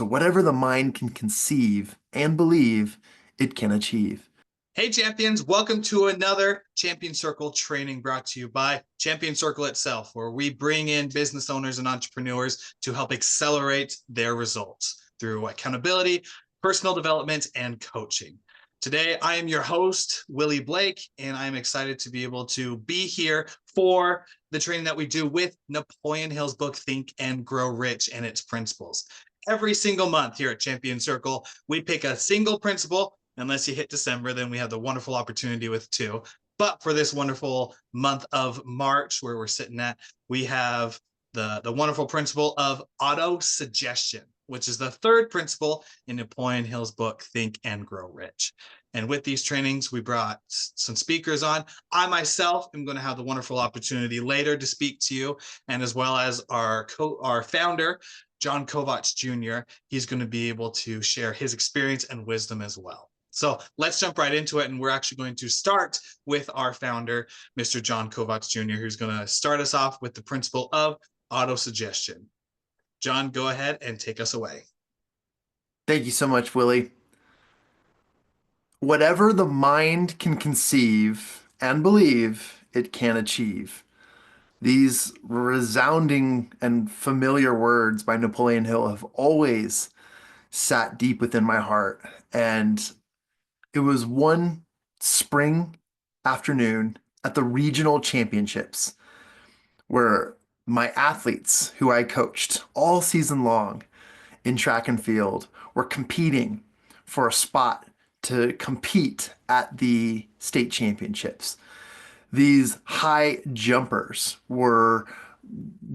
So whatever the mind can conceive and believe, it can achieve. Hey, champions, welcome to another Champion Circle training brought to you by Champion Circle itself, where we bring in business owners and entrepreneurs to help accelerate their results through accountability, personal development, and coaching. Today, I am your host, Willie Blake, and I'm excited to be able to be here for the training that we do with Napoleon Hill's book, Think and Grow Rich, and its principles. Every single month here at Champion Circle, we pick a single principle. Unless you hit December, then we have the wonderful opportunity with two. But for this wonderful month of March, where we're sitting at, we have the wonderful principle of auto-suggestion, which is the third principle in Napoleon Hill's book, Think and Grow Rich. And with these trainings, we brought some speakers on. I myself am going to have the wonderful opportunity later to speak to you, and as well as our founder, Jon Kovach Jr. He's going to be able to share his experience and wisdom as well. So let's jump right into it. And we're actually going to start with our founder, Mr. Jon Kovach Jr., who's going to start us off with the principle of auto-suggestion. Jon, go ahead and take us away. Thank you so much, Willie. Whatever the mind can conceive and believe, it can achieve. These resounding and familiar words by Napoleon Hill have always sat deep within my heart. And it was one spring afternoon at the regional championships where my athletes, who I coached all season long in track and field, were competing for a spot to compete at the state championships. These high jumpers were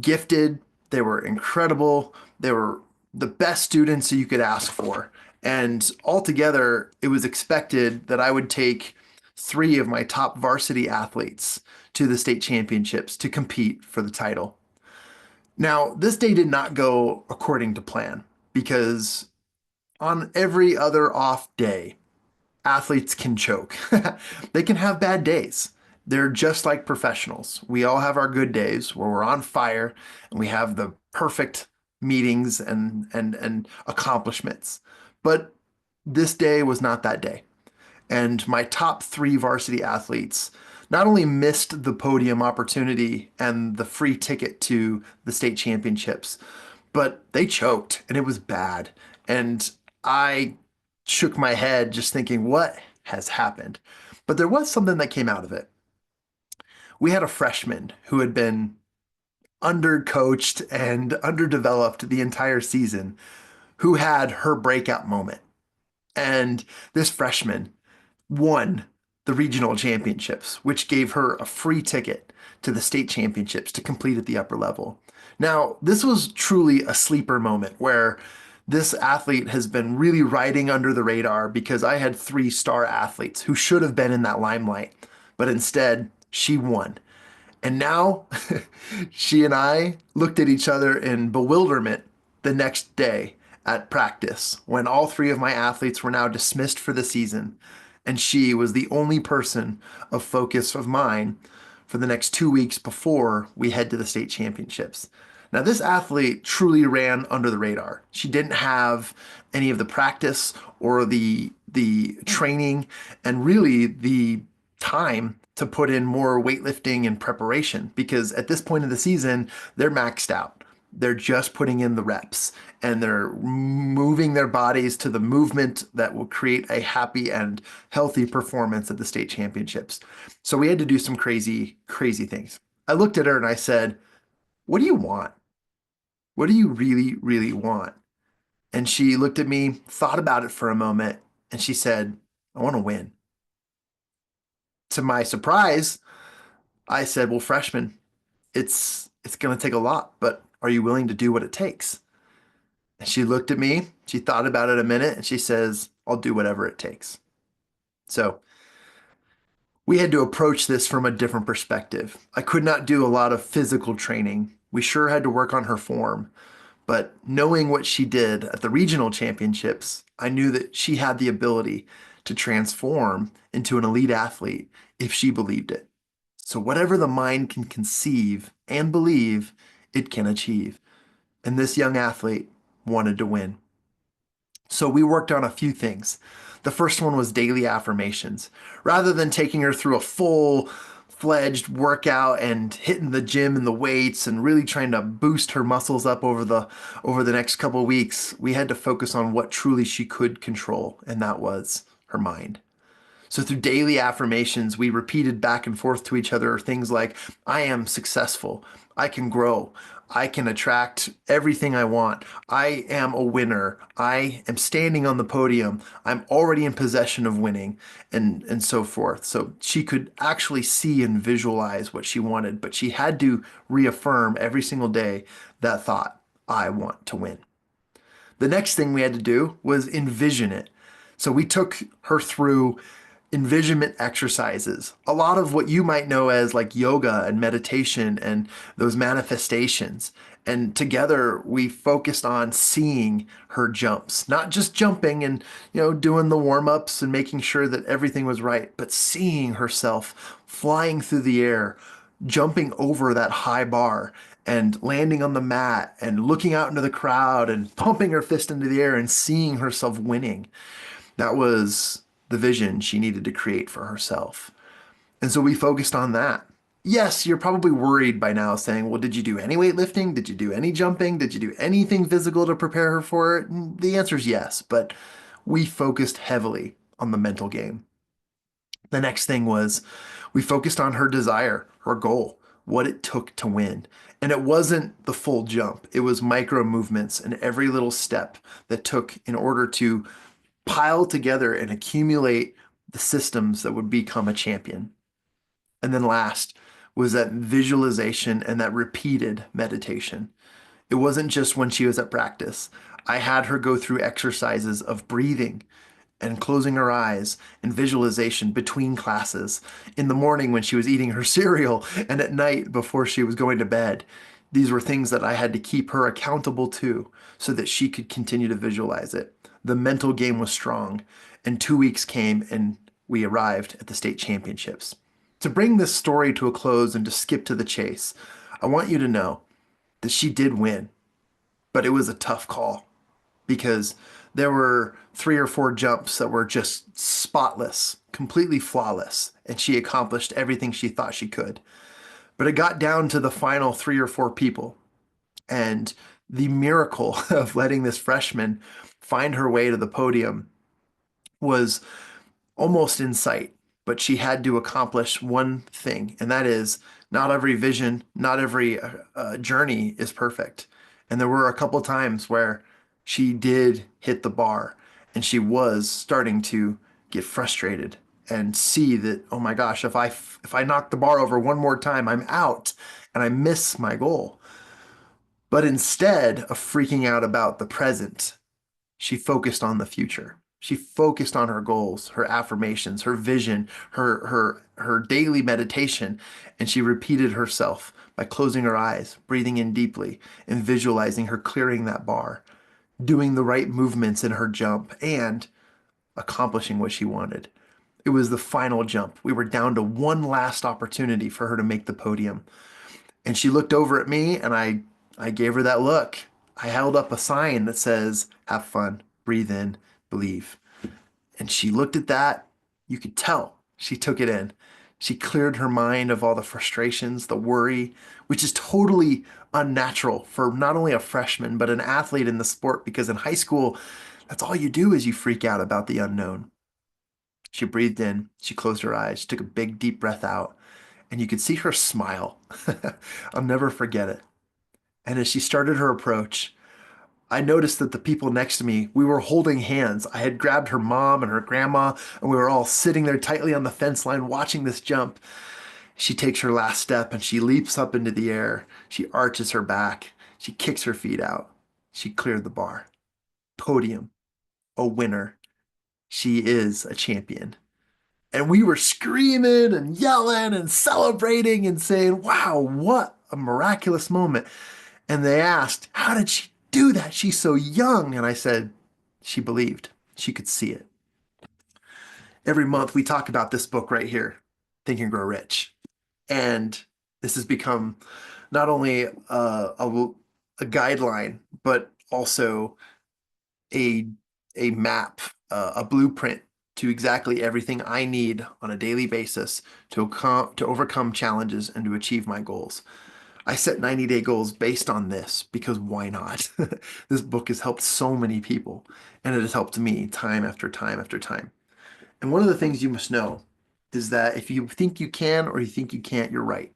gifted, they were incredible, they were the best students that you could ask for. And altogether, it was expected that I would take 3 of my top varsity athletes to the state championships to compete for the title. Now, this day did not go according to plan because on every other off day, athletes can choke. They can have bad days. They're just like professionals. We all have our good days where we're on fire and we have the perfect meetings and accomplishments. But this day was not that day. And my top 3 varsity athletes not only missed the podium opportunity and the free ticket to the state championships, but they choked and it was bad. And I shook my head just thinking, what has happened? But there was something that came out of it. We had a freshman who had been undercoached and underdeveloped the entire season who had her breakout moment. And this freshman won the regional championships, which gave her a free ticket to the state championships to complete at the upper level. Now, this was truly a sleeper moment where this athlete has been really riding under the radar because I had 3 star athletes who should have been in that limelight, but instead she won. And now she and I looked at each other in bewilderment the next day at practice when all 3 of my athletes were now dismissed for the season. And she was the only person of focus of mine for the next 2 weeks before we head to the state championships. Now, this athlete truly ran under the radar. She didn't have any of the practice or the training and really the time to put in more weightlifting and preparation because at this point of the season, they're maxed out. They're just putting in the reps and they're moving their bodies to the movement that will create a happy and healthy performance at the state championships. So we had to do some crazy, crazy things. I looked at her and I said, what do you want? What do you really, really want? And she looked at me, thought about it for a moment, and she said, I want to win. To my surprise, I said, well, freshman, it's going to take a lot, but are you willing to do what it takes? And she looked at me, she thought about it a minute, and she says, I'll do whatever it takes. So we had to approach this from a different perspective. I could not do a lot of physical training. We sure had to work on her form. But knowing what she did at the regional championships, I knew that she had the ability to transform into an elite athlete if she believed it. So whatever the mind can conceive and believe, it can achieve. And this young athlete wanted to win. So we worked on a few things. The first one was daily affirmations. Rather than taking her through a full fledged workout and hitting the gym and the weights and really trying to boost her muscles up over the next couple of weeks, we had to focus on what truly she could control, and that was her mind. So through daily affirmations, we repeated back and forth to each other things like, I am successful. I can grow. I can attract everything I want. I am a winner. I am standing on the podium. I'm already in possession of winning, and so forth. So she could actually see and visualize what she wanted, but she had to reaffirm every single day that thought, I want to win. The next thing we had to do was envision it. So we took her through envisionment exercises, a lot of what you might know as like yoga and meditation and those manifestations. And together we focused on seeing her jumps, not just jumping and, doing the warm ups and making sure that everything was right, but seeing herself flying through the air, jumping over that high bar and landing on the mat and looking out into the crowd and pumping her fist into the air and seeing herself winning. That was the vision she needed to create for herself. And so we focused on that. Yes, you're probably worried by now saying, well, did you do any weightlifting? Did you do any jumping? Did you do anything physical to prepare her for it? And the answer is yes, but we focused heavily on the mental game. The next thing was we focused on her desire, her goal, what it took to win. And it wasn't the full jump, it was micro movements and every little step that took in order to pile together and accumulate the systems that would become a champion. And then last was that visualization and that repeated meditation. It wasn't just when she was at practice. I had her go through exercises of breathing and closing her eyes and visualization between classes, in the morning when she was eating her cereal, and at night before she was going to bed. These were things that I had to keep her accountable to so that she could continue to visualize it. The mental game was strong, and 2 weeks came and we arrived at the state championships. To bring this story to a close and to skip to the chase, I want you to know that she did win, but it was a tough call because there were 3 or 4 jumps that were just spotless, completely flawless, and she accomplished everything she thought she could. But it got down to the final 3 or 4 people, and the miracle of letting this freshman find her way to the podium was almost in sight, but she had to accomplish one thing, and that is not every vision, not every journey is perfect. And there were a couple times where she did hit the bar and she was starting to get frustrated and see that, oh my gosh, if I knock the bar over one more time, I'm out and I miss my goal. But instead of freaking out about the present, she focused on the future. She focused on her goals, her affirmations, her vision, her daily meditation, and she repeated herself by closing her eyes, breathing in deeply, and visualizing her clearing that bar, doing the right movements in her jump, and accomplishing what she wanted. It was the final jump. We were down to one last opportunity for her to make the podium. And she looked over at me and I gave her that look. I held up a sign that says, have fun, breathe in, believe. And she looked at that. You could tell she took it in. She cleared her mind of all the frustrations, the worry, which is totally unnatural for not only a freshman, but an athlete in the sport, because in high school, that's all you do is you freak out about the unknown. She breathed in, she closed her eyes, she took a big, deep breath out, and you could see her smile. I'll never forget it. And as she started her approach, I noticed that the people next to me, we were holding hands. I had grabbed her mom and her grandma, and we were all sitting there tightly on the fence line watching this jump. She takes her last step and she leaps up into the air. She arches her back. She kicks her feet out. She cleared the bar. Podium. A winner. She is a champion. And we were screaming and yelling and celebrating and saying, wow, what a miraculous moment. And they asked, how did she do that? She's so young. And I said, she believed. She could see it. Every month we talk about this book right here, Think and Grow Rich. And this has become not only a guideline, but also a a map, a blueprint to exactly everything I need on a daily basis to overcome challenges and to achieve my goals. I set 90-day goals based on this because why not? This book has helped so many people, and it has helped me time after time after time. And one of the things you must know is that if you think you can or you think you can't, you're right.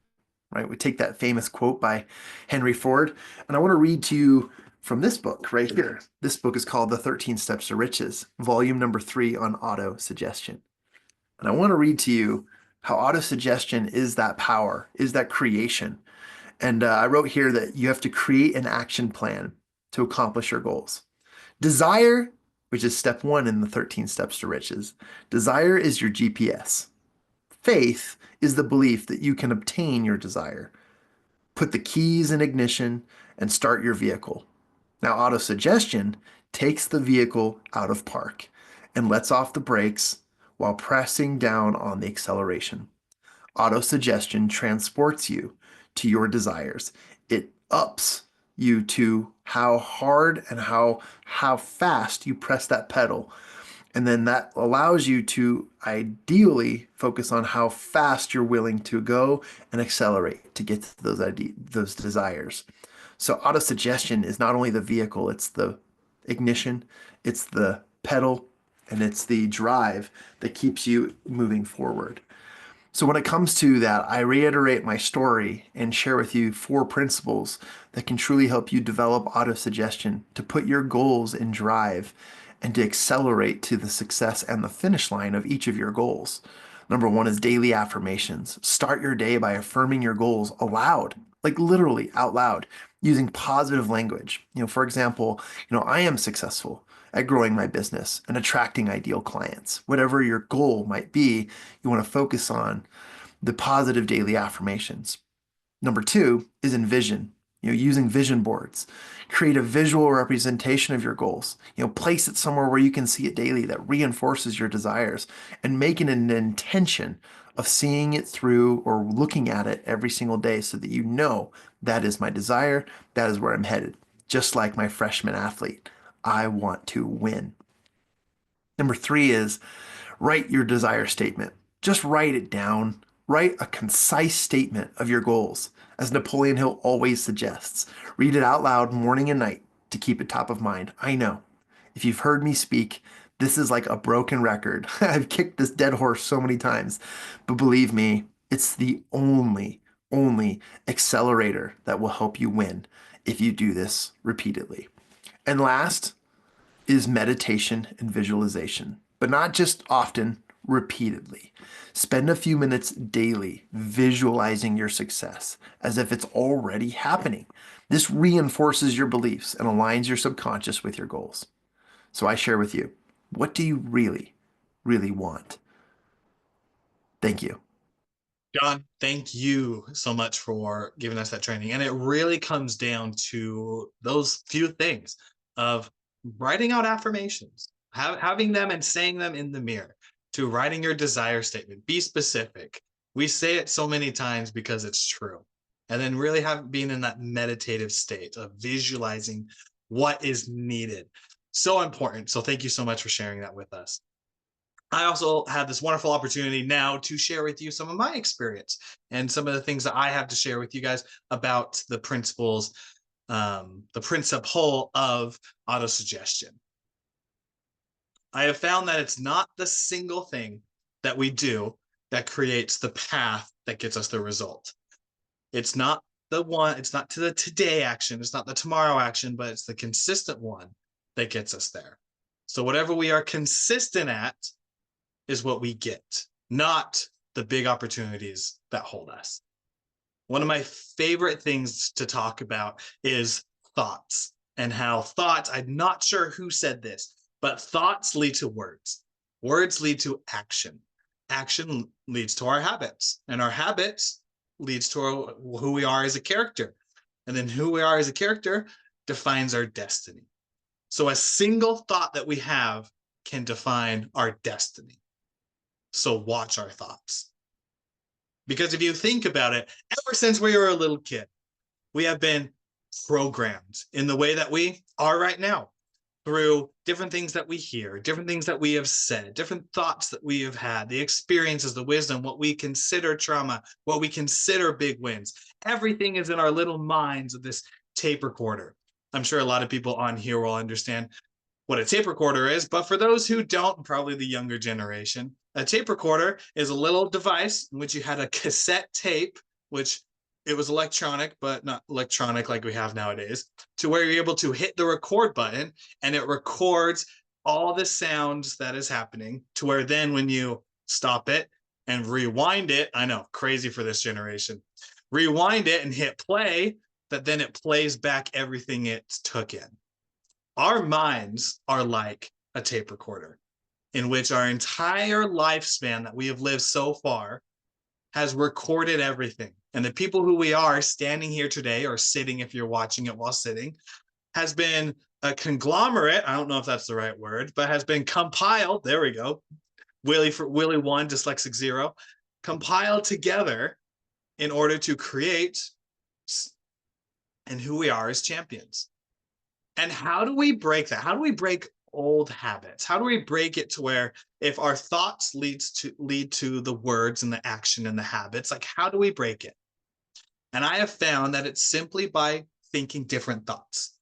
Right? We take that famous quote by Henry Ford, and I want to read to you from this book right here. This book is called The 13 Steps to Riches, volume number 3 on auto suggestion. And I want to read to you how auto suggestion is that power, is that creation. And I wrote here that you have to create an action plan to accomplish your goals. Desire, which is step 1 in the 13 steps to riches, desire is your GPS. Faith is the belief that you can obtain your desire. Put the keys in ignition and start your vehicle. Now, autosuggestion takes the vehicle out of park and lets off the brakes while pressing down on the acceleration. Autosuggestion transports you to your desires. It ups you to how hard and how fast you press that pedal. And then that allows you to ideally focus on how fast you're willing to go and accelerate to get to those desires. So autosuggestion is not only the vehicle, it's the ignition, it's the pedal, and it's the drive that keeps you moving forward. So when it comes to that, I reiterate my story and share with you 4 principles that can truly help you develop autosuggestion to put your goals in drive and to accelerate to the success and the finish line of each of your goals. Number 1 is daily affirmations. Start your day by affirming your goals aloud, like literally out loud, using positive language. For example, I am successful at growing my business and attracting ideal clients. Whatever your goal might be, you want to focus on the positive daily affirmations. Number 2 is envision, using vision boards. Create a visual representation of your goals. Place it somewhere where you can see it daily that reinforces your desires and make it an intention of seeing it through or looking at it every single day so that you know that is my desire, that is where I'm headed. Just like my freshman athlete, I want to win. Number 3 is write your desire statement. Just write it down. Write a concise statement of your goals. As Napoleon Hill always suggests, read it out loud morning and night to keep it top of mind. I know. If you've heard me speak, this is like a broken record. I've kicked this dead horse so many times, but believe me, it's the only accelerator that will help you win if you do this repeatedly. And last is meditation and visualization, but not just often, repeatedly. Spend a few minutes daily visualizing your success as if it's already happening. This reinforces your beliefs and aligns your subconscious with your goals. So I share with you, what do you really want? Thank you. Jon, thank you so much for giving us that training. And it really comes down to those few things of writing out affirmations, having them and saying them in the mirror, to writing your desire statement. Be specific. We say it so many times because it's true. And then really being in that meditative state of visualizing what is needed. So important. So thank you so much for sharing that with us. I also have this wonderful opportunity now to share with you some of my experience and some of the things that I have to share with you guys about the principles, the principle of autosuggestion. I have found that it's not the single thing that we do that creates the path that gets us the result. It's not it's not to the today action, it's not the tomorrow action, but it's the consistent one that gets us there. So whatever we are consistent at is what we get, not the big opportunities that hold us. One of my favorite things to talk about is thoughts, and how thoughts, I'm not sure who said this, but thoughts lead to words. Words lead to action. Action leads to our habits, and our habits leads to who we are as a character. And then who we are as a character defines our destiny. So a single thought that we have can define our destiny. So watch our thoughts. Because if you think about it, ever since we were a little kid, we have been programmed in the way that we are right now. through different things that we hear, different things that we have said, different thoughts that we have had, the experiences, the wisdom, what we consider trauma, what we consider big wins. Everything is in our little minds of this tape recorder. I'm sure a lot of people on here will understand what a tape recorder is, but for those who don't, probably the younger generation, a tape recorder is a little device in which you had a cassette tape, which it was electronic, but not electronic like we have nowadays, to where you're able to hit the record button and it records all the sounds that is happening, to where then when you stop it and rewind it, I know, crazy for this generation, rewind it and hit play, that then it plays back everything it took in. Our minds are like a tape recorder in which our entire lifespan that we have lived so far has recorded everything. And the people who we are standing here today, or sitting if you're watching it while sitting, has been a conglomerate. I don't know if that's the right word, but has been compiled. There we go. Willie 1, dyslexic 0, compiled together in order to create and who we are as champions. And how do we break that? How do we break old habits? How do we break it to where if our thoughts lead to the words and the action and the habits, like how do we break it? And I have found that it's simply by thinking different thoughts.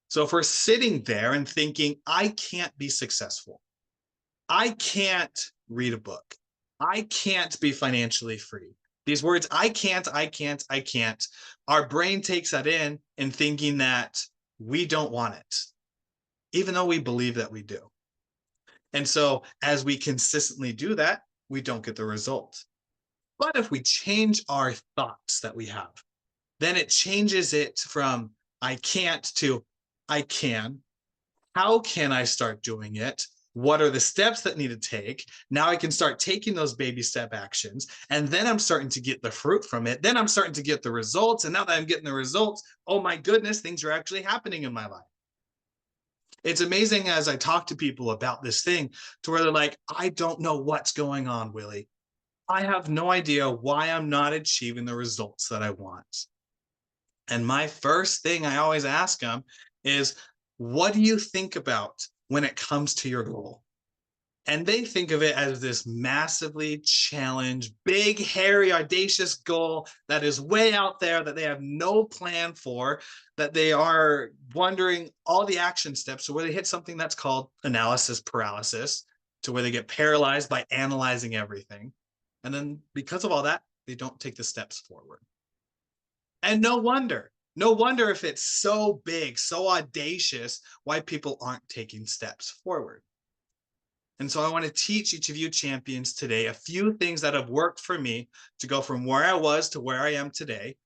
So if we're sitting there and thinking, I can't be successful, I can't read a book, I can't be financially free. These words, I can't, our brain takes that in and thinking that we don't want it, even though we believe that we do. And so as we consistently do that, we don't get the result. But if we change our thoughts that we have, then it changes it from I can't to I can. How can I start doing it? What are the steps that need to take? Now I can start taking those baby step actions. And then I'm starting to get the fruit from it. Then I'm starting to get the results. And now that I'm getting the results, oh my goodness, things are actually happening in my life. It's amazing as I talk to people about this thing to where they're like, I don't know what's going on, Willie. I have no idea why I'm not achieving the results that I want. And my first thing I always ask them is, what do you think about when it comes to your goal? And they think of it as this massively challenged, big, hairy, audacious goal that is way out there that they have no plan for, that they are wondering all the action steps to where they hit something that's called analysis paralysis, to where they get paralyzed by analyzing everything. And then because of all that, they don't take the steps forward. And no wonder if it's so big, so audacious, why people aren't taking steps forward. And so I want to teach each of you champions today a few things that have worked for me to go from where I was to where I am today,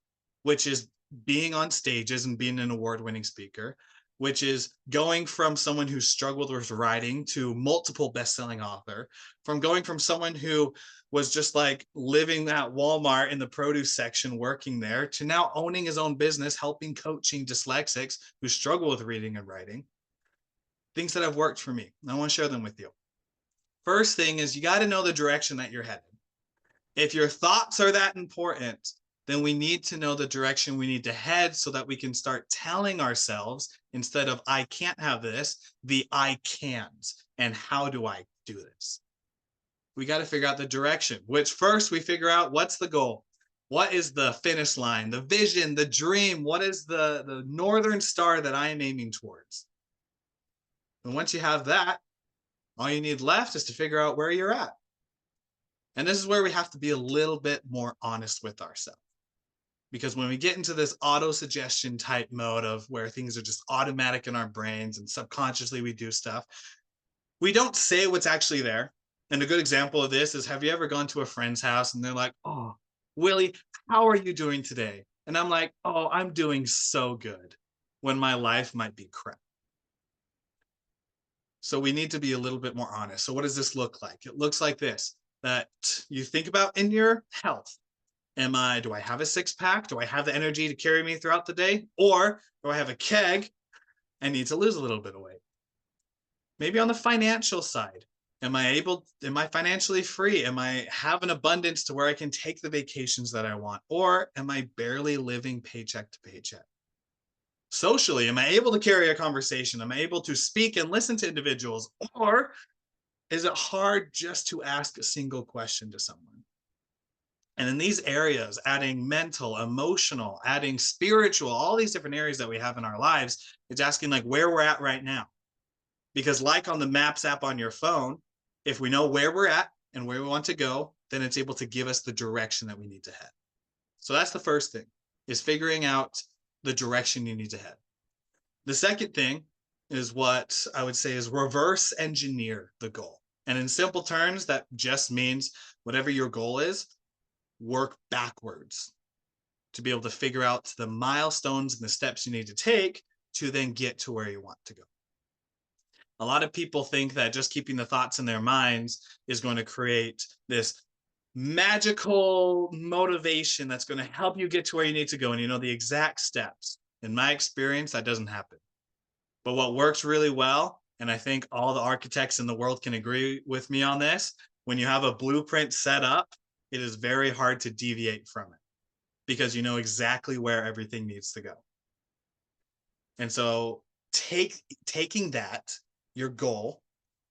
which is being on stages and being an award-winning speaker, which is going from someone who struggled with writing to multiple best-selling author, from going from someone who was just like living at Walmart in the produce section, working there, to now owning his own business, helping coaching dyslexics who struggle with reading and writing. Things that have worked for me. I want to share them with you. First thing is you got to know the direction that you're headed. If your thoughts are that important, then we need to know the direction we need to head so that we can start telling ourselves, instead of I can't have this, the I can's. And how do I do this? We got to figure out the direction, which first we figure out what's the goal. What is the finish line, the vision, the dream? What is the northern star that I am aiming towards? And once you have that, all you need left is to figure out where you're at. And this is where we have to be a little bit more honest with ourselves. Because when we get into this auto-suggestion type mode of where things are just automatic in our brains and subconsciously we do stuff, we don't say what's actually there. And a good example of this is, have you ever gone to a friend's house and they're like, oh, Willie, how are you doing today? And I'm like, oh, I'm doing so good, when my life might be crap. So we need to be a little bit more honest. So what does this look like? It looks like this, that you think about in your health. Do I have a six-pack? Do I have the energy to carry me throughout the day? Or do I have a keg and need to lose a little bit of weight? Maybe on the financial side, am I financially free? Am I have an abundance to where I can take the vacations that I want? Or am I barely living paycheck to paycheck? Socially, am I able to carry a conversation? Am I able to speak and listen to individuals? Or is it hard just to ask a single question to someone? And in these areas, adding mental, emotional, adding spiritual, all these different areas that we have in our lives, it's asking like where we're at right now. Because like on the Maps app on your phone, if we know where we're at and where we want to go, then it's able to give us the direction that we need to head. So that's the first thing, is figuring out the direction you need to head. The second thing is what I would say is reverse engineer the goal. And in simple terms, that just means whatever your goal is, work backwards to be able to figure out the milestones and the steps you need to take to then get to where you want to go. A lot of people think that just keeping the thoughts in their minds is going to create this magical motivation that's going to help you get to where you need to go and you know the exact steps. In my experience, that doesn't happen. But what works really well, and I think all the architects in the world can agree with me on this, when you have a blueprint set up, it is very hard to deviate from it because you know exactly where everything needs to go. And so taking that, your goal,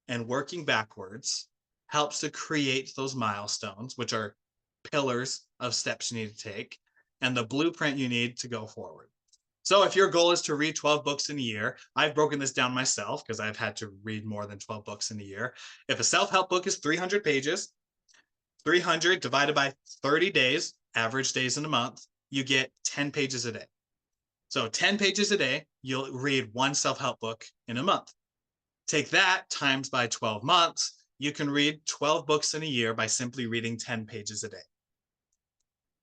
and working backwards helps to create those milestones, which are pillars of steps you need to take, and the blueprint you need to go forward. So if your goal is to read 12 books in a year, I've broken this down myself because I've had to read more than 12 books in a year. If a self-help book is 300 pages, 300 divided by 30 days, average days in a month, you get 10 pages a day. So 10 pages a day, you'll read one self-help book in a month. Take that times by 12 months, you can read 12 books in a year by simply reading 10 pages a day.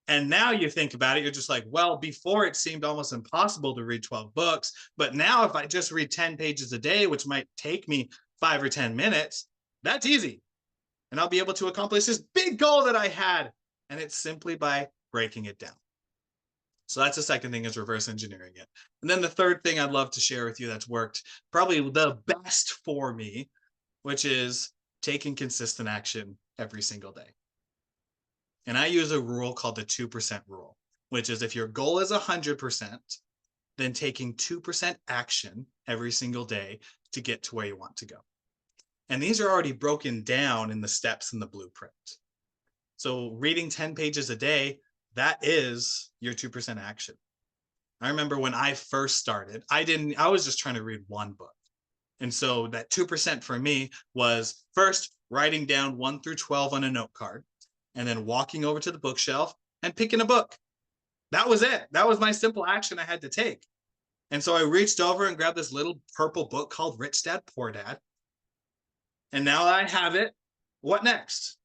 And now you think about it, you're just like, well, before it seemed almost impossible to read 12 books, but now if I just read 10 pages a day, which might take me 5 or 10 minutes, that's easy. And I'll be able to accomplish this big goal that I had. And it's simply by breaking it down. So that's the second thing, is reverse engineering it. And then the third thing I'd love to share with you that's worked probably the best for me, which is taking consistent action every single day. And I use a rule called the 2% rule, which is if your goal is 100%, then taking 2% action every single day to get to where you want to go. And these are already broken down in the steps in the blueprint. So reading 10 pages a day, that is your 2% action. I remember when I first started, I was just trying to read one book. And so that 2% for me was first writing down 1 through 12 on a note card, and then walking over to the bookshelf and picking a book. That was it. That was my simple action I had to take. And so I reached over and grabbed this little purple book called Rich Dad, Poor Dad. And now that I have it, what next?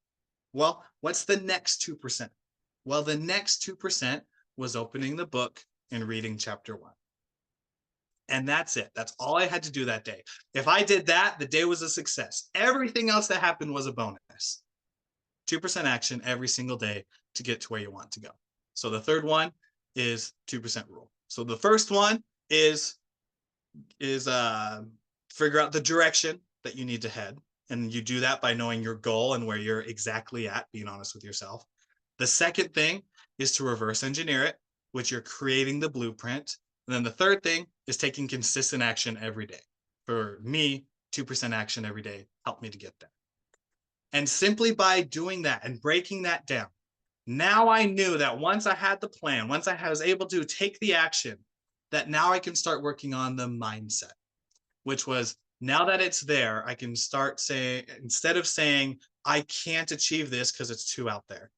Well, what's the next 2%? Well, the next 2% was opening the book and reading chapter 1. And that's it. That's all I had to do that day. If I did that, the day was a success. Everything else that happened was a bonus. 2% action every single day to get to where you want to go. So the third one is 2% rule. So the first one is figure out the direction that you need to head. And you do that by knowing your goal and where you're exactly at, being honest with yourself. The second thing is to reverse engineer it, which you're creating the blueprint. And then the third thing is taking consistent action every day. For me, 2% action every day helped me to get there. And simply by doing that and breaking that down, now I knew that once I had the plan, once I was able to take the action, that now I can start working on the mindset, which was now that it's there, I can start saying, instead of saying, I can't achieve this because it's too out there.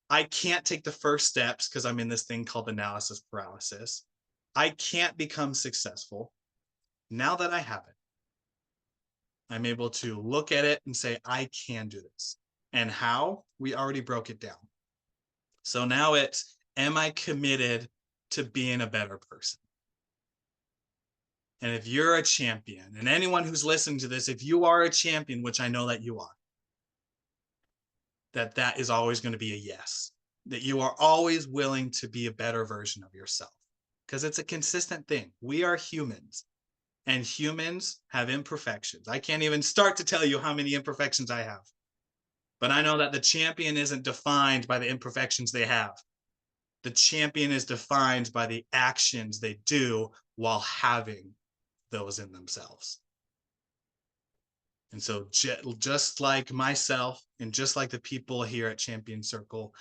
I can't take the first steps because I'm in this thing called analysis paralysis. I can't become successful. Now that I have it, I'm able to look at it and say, I can do this. And how? We already broke it down. So now it's, am I committed to being a better person? And if you're a champion, and anyone who's listening to this, if you are a champion, which I know that you are, that is always going to be a yes. That you are always willing to be a better version of yourself. Because it's a consistent thing. We are humans. And humans have imperfections. I can't even start to tell you how many imperfections I have. But I know that the champion isn't defined by the imperfections they have. The champion is defined by the actions they do while having those in themselves. And so just like myself and just like the people here at Champion Circle,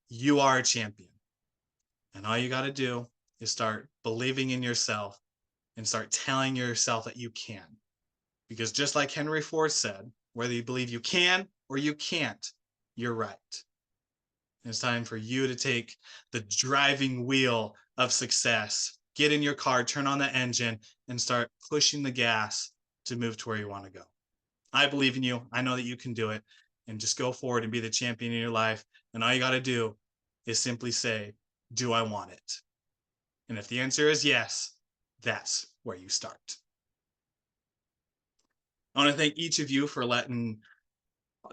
you are a champion. And all you got to do is start believing in yourself and start telling yourself that you can. Because just like Henry Ford said, whether you believe you can or you can't, you're right. And it's time for you to take the driving wheel of success, get in your car, turn on the engine, and start pushing the gas to move to where you want to go. I believe in you. I know that you can do it. And just go forward and be the champion in your life. And all you got to do is simply say, do I want it? And if the answer is yes, that's where you start. I want to thank each of you for letting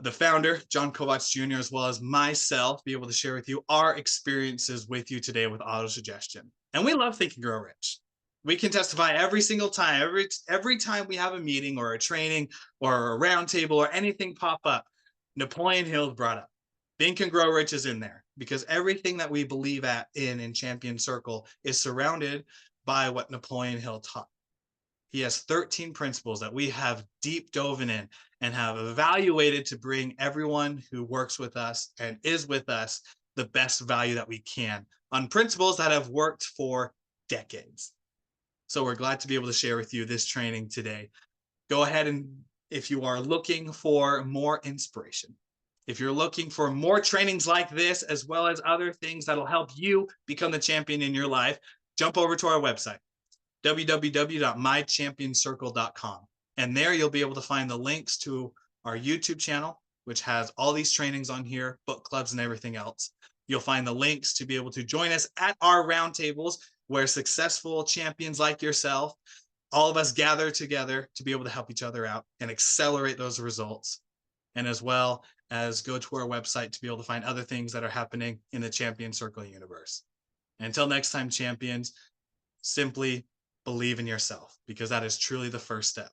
the founder, Jon Kovach Jr., as well as myself, be able to share with you our experiences with you today with autosuggestion. And we love Think and Grow Rich. We can testify every single time, every time we have a meeting or a training or a roundtable or anything pop up, Napoleon Hill brought up. Think and Grow Rich is in there because everything that we believe in Champion Circle is surrounded by what Napoleon Hill taught. He has 13 principles that we have deep dove in and have evaluated to bring everyone who works with us and is with us the best value that we can on principles that have worked for decades. So we're glad to be able to share with you this training today. Go ahead and if you are looking for more inspiration, if you're looking for more trainings like this, as well as other things that'll help you become the champion in your life, jump over to our website, www.mychampioncircle.com. And there you'll be able to find the links to our YouTube channel, which has all these trainings on here, book clubs and everything else. You'll find the links to be able to join us at our roundtables where successful champions like yourself, all of us gather together to be able to help each other out and accelerate those results. And as well as go to our website to be able to find other things that are happening in the Champion Circle universe. And until next time, champions, simply believe in yourself, because that is truly the first step.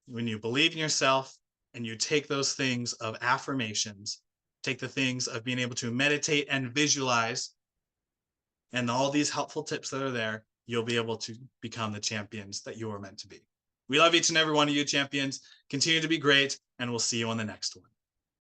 When you believe in yourself and you take those things of affirmations, take the things of being able to meditate and visualize, and all these helpful tips that are there, you'll be able to become the champions that you are meant to be. We love each and every one of you champions. Continue to be great, and we'll see you on the next one.